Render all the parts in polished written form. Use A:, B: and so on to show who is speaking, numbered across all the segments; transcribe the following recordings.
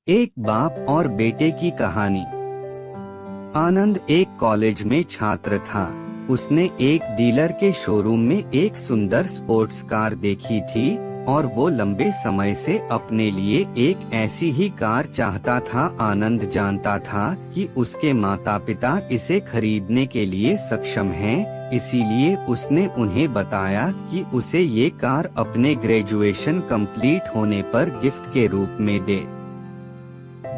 A: एक बाप और बेटे की कहानी। आनंद एक कॉलेज में छात्र था। उसने एक डीलर के शोरूम में एक सुंदर स्पोर्ट्स कार देखी थी और वो लंबे समय से अपने लिए एक ऐसी ही कार चाहता था। आनंद जानता था कि उसके माता पिता इसे खरीदने के लिए सक्षम हैं, इसीलिए उसने उन्हें बताया कि उसे ये कार अपने ग्रेजुएशन कंप्लीट होने पर गिफ्ट के रूप में दे।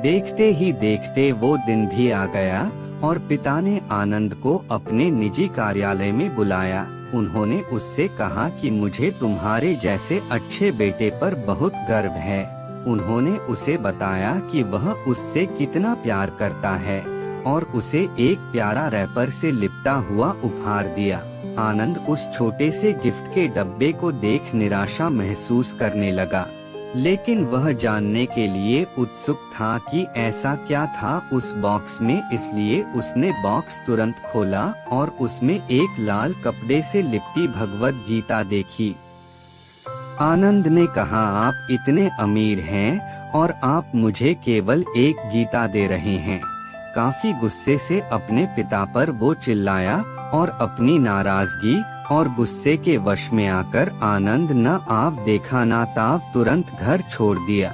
A: देखते ही देखते वो दिन भी आ गया और पिता ने आनंद को अपने निजी कार्यालय में बुलाया। उन्होंने उससे कहा कि मुझे तुम्हारे जैसे अच्छे बेटे पर बहुत गर्व है। उन्होंने उसे बताया कि वह उससे कितना प्यार करता है और उसे एक प्यारा रैपर से लिपटा हुआ उपहार दिया। आनंद उस छोटे से गिफ्ट के डब्बे को देख निराशा महसूस करने लगा, लेकिन वह जानने के लिए उत्सुक था कि ऐसा क्या था उस बॉक्स में, इसलिए उसने बॉक्स तुरंत खोला और उसमें एक लाल कपड़े से लिपटी भगवद गीता देखी। आनंद ने कहा, आप इतने अमीर हैं और आप मुझे केवल एक गीता दे रहे हैं। काफी गुस्से से अपने पिता पर वो चिल्लाया और अपनी नाराजगी और गुस्से के वश में आकर आनंद न आव देखा ना ताव तुरंत घर छोड़ दिया।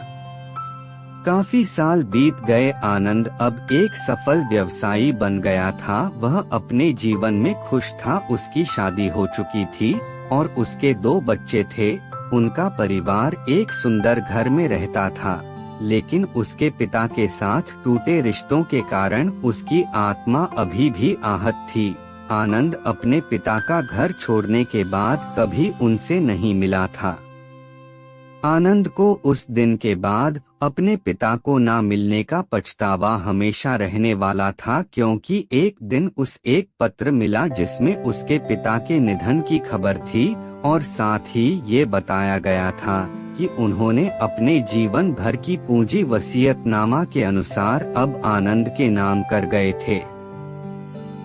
A: काफी साल बीत गए। आनंद अब एक सफल व्यवसायी बन गया था। वह अपने जीवन में खुश था। उसकी शादी हो चुकी थी और उसके 2 बच्चे थे। उनका परिवार एक सुंदर घर में रहता था, लेकिन उसके पिता के साथ टूटे रिश्तों के कारण उसकी आत्मा अभी भी आहत थी। आनंद अपने पिता का घर छोड़ने के बाद कभी उनसे नहीं मिला था। आनंद को उस दिन के बाद अपने पिता को ना मिलने का पछतावा हमेशा रहने वाला था, क्योंकि एक दिन उस एक पत्र मिला जिसमें उसके पिता के निधन की खबर थी और साथ ही ये बताया गया था कि उन्होंने अपने जीवन भर की पूंजी वसीयतनामा के अनुसार अब आनंद के नाम कर गए थे।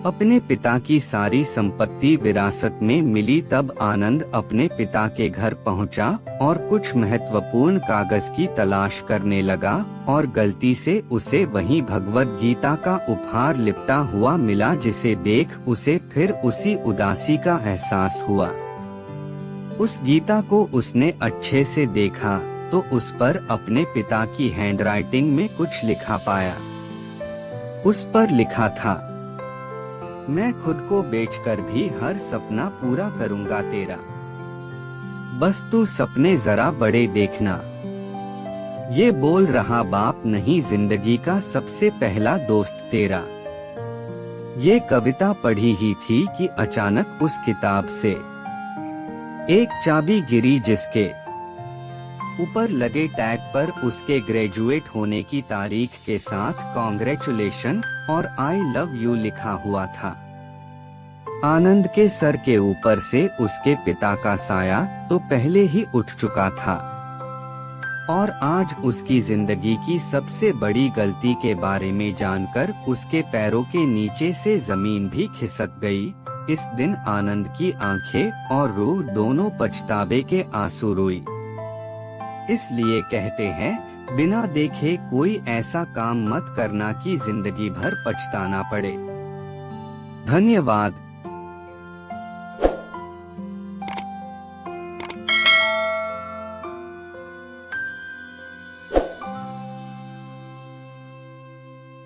A: अपने पिता की सारी संपत्ति विरासत में मिली। तब आनंद अपने पिता के घर पहुंचा और कुछ महत्वपूर्ण कागज की तलाश करने लगा और गलती से उसे वहीं भगवद गीता का उपहार लिपटा हुआ मिला, जिसे देख उसे फिर उसी उदासी का एहसास हुआ। उस गीता को उसने अच्छे से देखा तो उस पर अपने पिता की हैंडराइटिंग में कुछ लिखा पाया। उस पर लिखा था, मैं खुद को बेचकर भी हर सपना पूरा करूंगा तेरा, बस तू सपने जरा बड़े देखना। ये बोल रहा बाप नहीं, जिंदगी का सबसे पहला दोस्त तेरा। ये कविता पढ़ी ही थी कि अचानक उस किताब से एक चाबी गिरी, जिसके ऊपर लगे टैग पर उसके ग्रेजुएट होने की तारीख के साथ कांग्रेचुलेशन और आई लव यू लिखा हुआ था। आनंद के सर के ऊपर से उसके पिता का साया तो पहले ही उठ चुका था और आज उसकी जिंदगी की सबसे बड़ी गलती के बारे में जानकर उसके पैरों के नीचे से जमीन भी खिसक गई। इस दिन आनंद की आंखें और रूह दोनों पछतावे के आंसू रोई। इसलिए कहते हैं, बिना देखे कोई ऐसा काम मत करना कि जिंदगी भर पछताना पड़े। धन्यवाद।